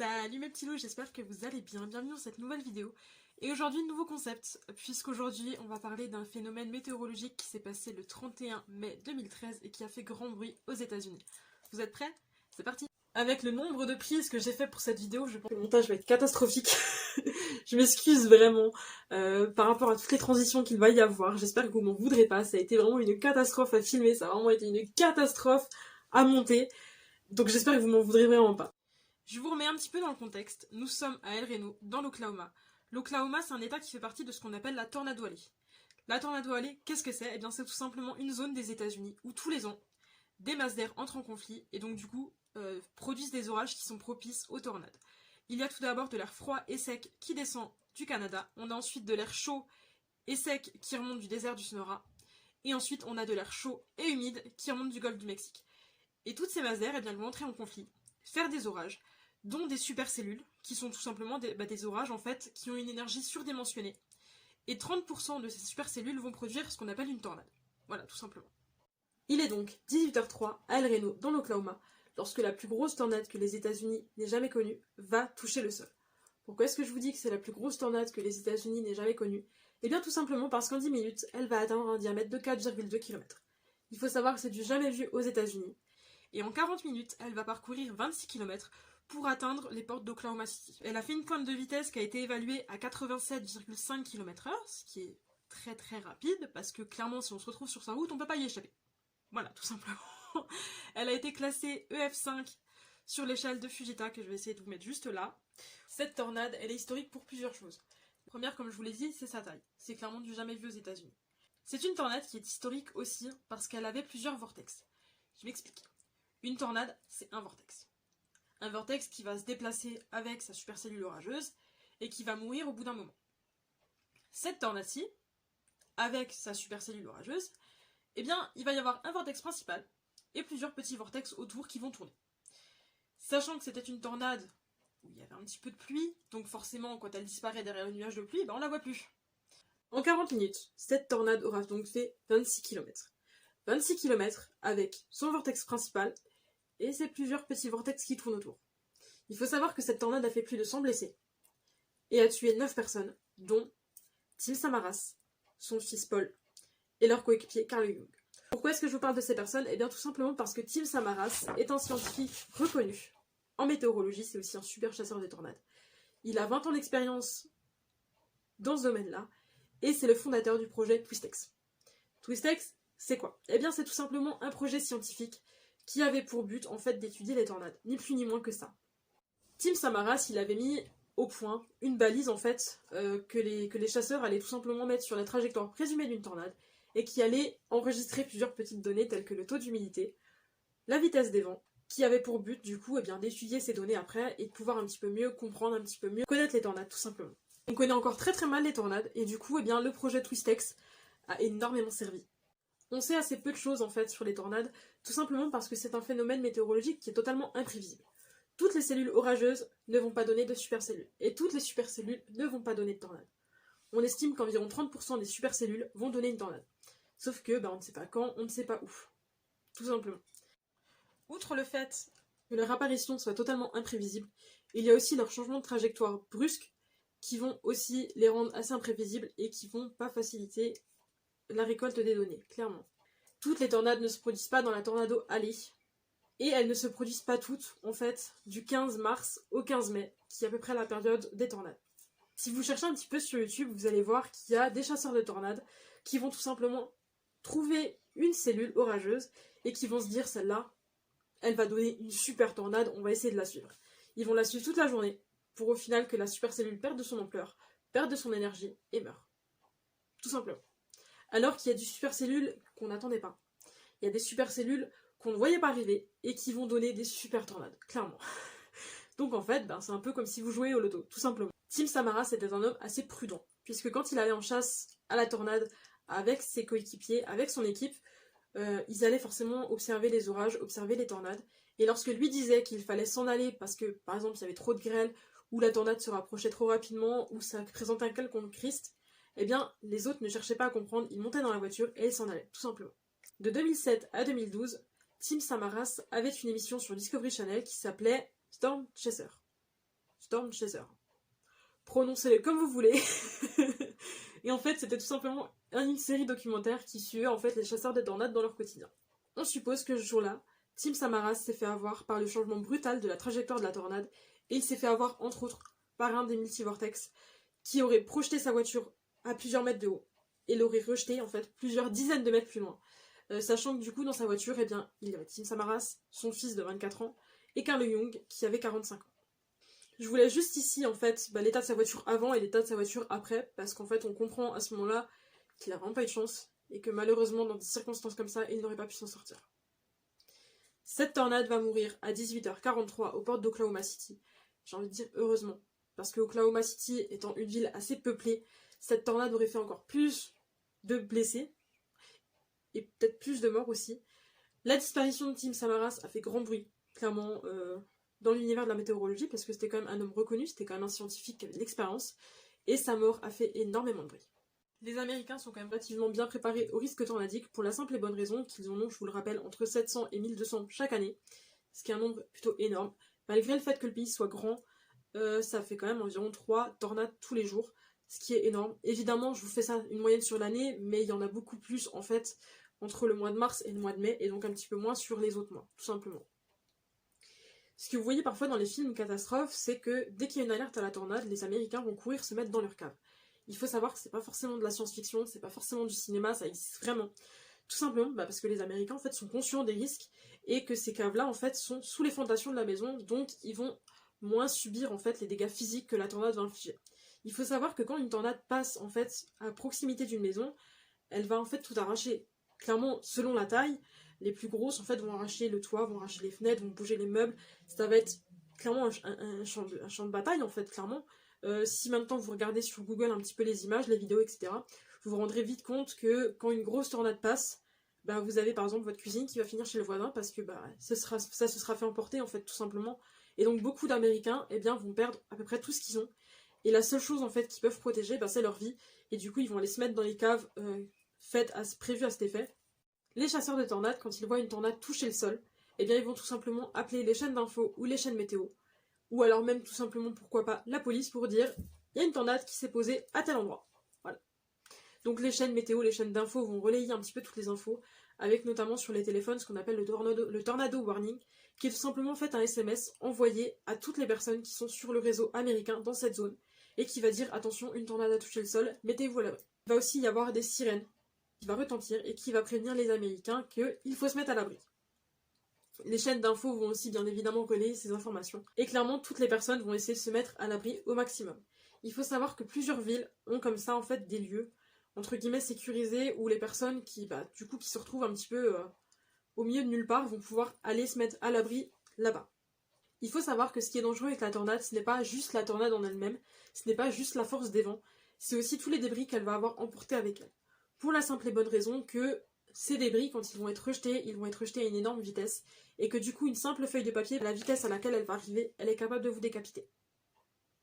Salut mes petits loups, j'espère que vous allez bien, bienvenue dans cette nouvelle vidéo. Et aujourd'hui, nouveau concept, puisqu'aujourd'hui on va parler d'un phénomène météorologique qui s'est passé le 31 mai 2013 et qui a fait grand bruit aux États-Unis. Vous êtes prêts? C'est parti! Avec le nombre de prises que j'ai fait pour cette vidéo, je pense que le montage va être catastrophique. Je m'excuse vraiment par rapport à toutes les transitions qu'il va y avoir. J'espère que vous m'en voudrez pas, ça a été vraiment une catastrophe à filmer, ça a vraiment été une catastrophe à monter. Donc j'espère que vous m'en voudrez vraiment pas. Je vous remets un petit peu dans le contexte. Nous sommes à El Reno, dans l'Oklahoma. L'Oklahoma, c'est un état qui fait partie de ce qu'on appelle la Tornado Alley. La Tornado Alley, qu'est-ce que c'est? Eh bien, c'est tout simplement une zone des États-Unis où tous les ans, des masses d'air entrent en conflit et donc du coup produisent des orages qui sont propices aux tornades. Il y a tout d'abord de l'air froid et sec qui descend du Canada. On a ensuite de l'air chaud et sec qui remonte du désert du Sonora. Et ensuite, on a de l'air chaud et humide qui remonte du golfe du Mexique. Et toutes ces masses d'air, eh bien, elles vont entrer en conflit, faire des orages, dont des supercellules, qui sont tout simplement des orages en fait, qui ont une énergie surdimensionnée. Et 30% de ces supercellules vont produire ce qu'on appelle une tornade. Voilà, tout simplement. Il est donc 18h03 à El Reno, dans l'Oklahoma, lorsque la plus grosse tornade que les États-Unis n'aient jamais connue va toucher le sol. Pourquoi est-ce que je vous dis que c'est la plus grosse tornade que les États-Unis n'aient jamais connue? Eh bien tout simplement parce qu'en 10 minutes, elle va atteindre un diamètre de 4,2 km. Il faut savoir que c'est du jamais vu aux États-Unis. Et en 40 minutes, elle va parcourir 26 km pour atteindre les portes d'Oklahoma City. Elle a fait une pointe de vitesse qui a été évaluée à 87,5 km/h, ce qui est très très rapide, parce que clairement si on se retrouve sur sa route, on ne peut pas y échapper. Voilà, tout simplement. Elle a été classée EF5 sur l'échelle de Fujita, que je vais essayer de vous mettre juste là. Cette tornade, elle est historique pour plusieurs choses. La première, comme je vous l'ai dit, c'est sa taille. C'est clairement du jamais vu aux États-Unis. C'est une tornade qui est historique aussi parce qu'elle avait plusieurs vortex. Je m'explique. Une tornade, c'est un vortex. Un vortex qui va se déplacer avec sa supercellule orageuse et qui va mourir au bout d'un moment. Cette tornade-ci, avec sa supercellule orageuse, eh bien, il va y avoir un vortex principal et plusieurs petits vortex autour qui vont tourner. Sachant que c'était une tornade où il y avait un petit peu de pluie, donc forcément, quand elle disparaît derrière le nuage de pluie, ben on la voit plus. En 40 minutes, cette tornade aura donc fait 26 km. 26 km avec son vortex principal et ses plusieurs petits vortex qui tournent autour. Il faut savoir que cette tornade a fait plus de 100 blessés et a tué 9 personnes, dont Tim Samaras, son fils Paul, et leur coéquipier Carl Jung. Pourquoi est-ce que je vous parle de ces personnes? Eh bien tout simplement parce que Tim Samaras est un scientifique reconnu en météorologie, c'est aussi un super chasseur des tornades. Il a 20 ans d'expérience dans ce domaine-là, et c'est le fondateur du projet Twistex. Twistex, c'est quoi? Eh bien c'est tout simplement un projet scientifique qui avait pour but en fait d'étudier les tornades, ni plus ni moins que ça. Tim Samaras, il avait mis au point une balise en fait que les chasseurs allaient tout simplement mettre sur la trajectoire présumée d'une tornade et qui allait enregistrer plusieurs petites données telles que le taux d'humidité, la vitesse des vents, qui avait pour but du coup d'étudier ces données après et de pouvoir un petit peu mieux comprendre, un petit peu mieux connaître les tornades tout simplement. On connaît encore très très mal les tornades et du coup le projet Twistex a énormément servi. On sait assez peu de choses en fait sur les tornades, tout simplement parce que c'est un phénomène météorologique qui est totalement imprévisible. Toutes les cellules orageuses ne vont pas donner de supercellules, et toutes les supercellules ne vont pas donner de tornades. On estime qu'environ 30% des supercellules vont donner une tornade. Sauf que on ne sait pas quand, on ne sait pas où. Tout simplement. Outre le fait que leur apparition soit totalement imprévisible, il y a aussi leur changement de trajectoire brusque qui vont aussi les rendre assez imprévisibles et qui vont pas faciliter la récolte des données, clairement. Toutes les tornades ne se produisent pas dans la Tornado Alley, et elles ne se produisent pas toutes, en fait, du 15 mars au 15 mai, qui est à peu près la période des tornades. Si vous cherchez un petit peu sur YouTube, vous allez voir qu'il y a des chasseurs de tornades qui vont tout simplement trouver une cellule orageuse et qui vont se dire, celle-là, elle va donner une super tornade, on va essayer de la suivre. Ils vont la suivre toute la journée, pour au final que la supercellule perde de son ampleur, perde de son énergie et meurt. Tout simplement. Alors qu'il y a des supercellules qu'on n'attendait pas. Il y a des supercellules qu'on ne voyait pas arriver et qui vont donner des super tornades, clairement. Donc en fait, c'est un peu comme si vous jouiez au loto, tout simplement. Tim Samaras était un homme assez prudent, puisque quand il allait en chasse à la tornade avec ses coéquipiers, avec son équipe, ils allaient forcément observer les orages, observer les tornades, et lorsque lui disait qu'il fallait s'en aller parce que, par exemple, il y avait trop de grêle, ou la tornade se rapprochait trop rapidement, ou ça présentait un quelconque risque, eh bien, les autres ne cherchaient pas à comprendre, ils montaient dans la voiture et ils s'en allaient, tout simplement. De 2007 à 2012, Tim Samaras avait une émission sur Discovery Channel qui s'appelait Storm Chaser. Storm Chaser. Prononcez-le comme vous voulez. Et en fait, c'était tout simplement une série documentaire qui suivait en fait les chasseurs de tornades dans leur quotidien. On suppose que ce jour-là, Tim Samaras s'est fait avoir par le changement brutal de la trajectoire de la tornade, et il s'est fait avoir entre autres par un des multivortex qui aurait projeté sa voiture à plusieurs mètres de haut et l'aurait rejeté en fait plusieurs dizaines de mètres plus loin. Sachant que du coup dans sa voiture, eh bien, il y avait Tim Samaras, son fils de 24 ans, et Carl Jung qui avait 45 ans. Je vous laisse juste ici en fait l'état de sa voiture avant et l'état de sa voiture après, parce qu'en fait on comprend à ce moment-là qu'il a vraiment pas eu de chance et que malheureusement dans des circonstances comme ça il n'aurait pas pu s'en sortir. Cette tornade va mourir à 18h43 aux portes d'Oklahoma City. J'ai envie de dire heureusement, parce que Oklahoma City étant une ville assez peuplée, cette tornade aurait fait encore plus de blessés et peut-être plus de morts aussi. La disparition de Tim Samaras a fait grand bruit, clairement, dans l'univers de la météorologie, parce que c'était quand même un homme reconnu, c'était quand même un scientifique qui avait de l'expérience, et sa mort a fait énormément de bruit. Les Américains sont quand même relativement bien préparés au risque tornadique pour la simple et bonne raison qu'ils en ont, je vous le rappelle, entre 700 et 1200 chaque année, ce qui est un nombre plutôt énorme. Malgré le fait que le pays soit grand, ça fait quand même environ 3 tornades tous les jours, ce qui est énorme. Évidemment, je vous fais ça une moyenne sur l'année, mais il y en a beaucoup plus en fait entre le mois de mars et le mois de mai, et donc un petit peu moins sur les autres mois, tout simplement. Ce que vous voyez parfois dans les films catastrophes, c'est que dès qu'il y a une alerte à la tornade, les Américains vont courir se mettre dans leur cave. Il faut savoir que c'est pas forcément de la science-fiction, c'est pas forcément du cinéma, ça existe vraiment. Tout simplement parce que les Américains en fait sont conscients des risques et que ces caves-là en fait sont sous les fondations de la maison, donc ils vont moins subir en fait les dégâts physiques que la tornade va infliger. Il faut savoir que quand une tornade passe en fait à proximité d'une maison, elle va en fait tout arracher. Clairement, selon la taille, les plus grosses en fait vont arracher le toit, vont arracher les fenêtres, vont bouger les meubles. Ça va être clairement un champ de bataille en fait, clairement. Si maintenant vous regardez sur Google un petit peu les images, les vidéos, etc., vous vous rendrez vite compte que quand une grosse tornade passe, vous avez par exemple votre cuisine qui va finir chez le voisin parce que ça se sera fait emporter en fait tout simplement. Et donc beaucoup d'Américains vont perdre à peu près tout ce qu'ils ont. Et la seule chose en fait qu'ils peuvent protéger, c'est leur vie. Et du coup ils vont aller se mettre dans les caves prévues à cet effet. Les chasseurs de tornades, quand ils voient une tornade toucher le sol, ils vont tout simplement appeler les chaînes d'infos ou les chaînes météo. Ou alors même tout simplement, pourquoi pas, la police pour dire il y a une tornade qui s'est posée à tel endroit. Voilà. Donc les chaînes météo, les chaînes d'infos vont relayer un petit peu toutes les infos, avec notamment sur les téléphones ce qu'on appelle le tornado warning, qui est tout simplement fait un SMS envoyé à toutes les personnes qui sont sur le réseau américain dans cette zone, et qui va dire attention, une tornade a touché le sol, mettez-vous à l'abri. Il va aussi y avoir des sirènes qui va retentir et qui va prévenir les Américains qu'il faut se mettre à l'abri. Les chaînes d'infos vont aussi bien évidemment relayer ces informations. Et clairement, toutes les personnes vont essayer de se mettre à l'abri au maximum. Il faut savoir que plusieurs villes ont comme ça en fait des lieux, entre guillemets, sécurisés, où les personnes qui se retrouvent un petit peu au milieu de nulle part vont pouvoir aller se mettre à l'abri là-bas. Il faut savoir que ce qui est dangereux avec la tornade, ce n'est pas juste la tornade en elle-même, ce n'est pas juste la force des vents, c'est aussi tous les débris qu'elle va avoir emportés avec elle. Pour la simple et bonne raison que ces débris, quand ils vont être rejetés à une énorme vitesse, et que du coup une simple feuille de papier, la vitesse à laquelle elle va arriver, elle est capable de vous décapiter.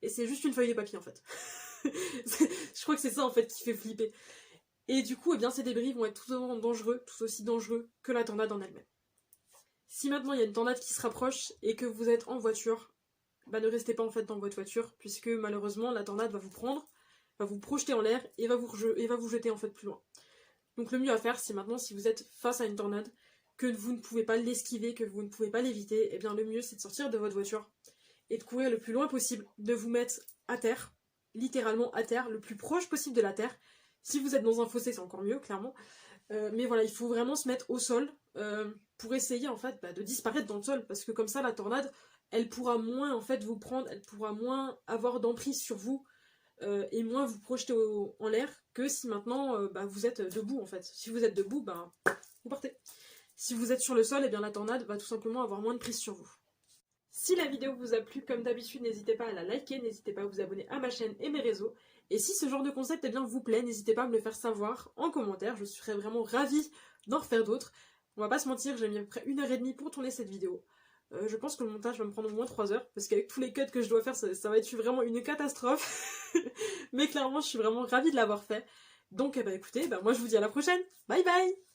Et c'est juste une feuille de papier en fait. Je crois que c'est ça en fait qui fait flipper. Et du coup, ces débris vont être tout aussi dangereux que la tornade en elle-même. Si maintenant il y a une tornade qui se rapproche et que vous êtes en voiture, ne restez pas en fait dans votre voiture, puisque malheureusement la tornade va vous prendre, va vous projeter en l'air et va vous jeter en fait plus loin. Donc le mieux à faire, c'est maintenant, si vous êtes face à une tornade, que vous ne pouvez pas l'esquiver, que vous ne pouvez pas l'éviter, le mieux c'est de sortir de votre voiture et de courir le plus loin possible, de vous mettre à terre, littéralement à terre, le plus proche possible de la terre. Si vous êtes dans un fossé, c'est encore mieux, clairement. Mais voilà, il faut vraiment se mettre au sol pour essayer en fait de disparaître dans le sol, parce que comme ça la tornade, elle pourra moins en fait vous prendre, elle pourra moins avoir d'emprise sur vous et moins vous projeter en l'air que si maintenant vous êtes debout en fait. Si vous êtes debout, vous partez. Si vous êtes sur le sol, la tornade va tout simplement avoir moins de prise sur vous. Si la vidéo vous a plu, comme d'habitude, n'hésitez pas à la liker, n'hésitez pas à vous abonner à ma chaîne et mes réseaux. Et si ce genre de concept vous plaît, n'hésitez pas à me le faire savoir en commentaire, je serais vraiment ravie d'en refaire d'autres. On va pas se mentir, j'ai mis à peu près 1h30 pour tourner cette vidéo. Je pense que le montage va me prendre au moins 3 heures, parce qu'avec tous les cuts que je dois faire, ça va être vraiment une catastrophe. Mais clairement, je suis vraiment ravie de l'avoir fait. Donc écoutez, moi je vous dis à la prochaine. Bye bye!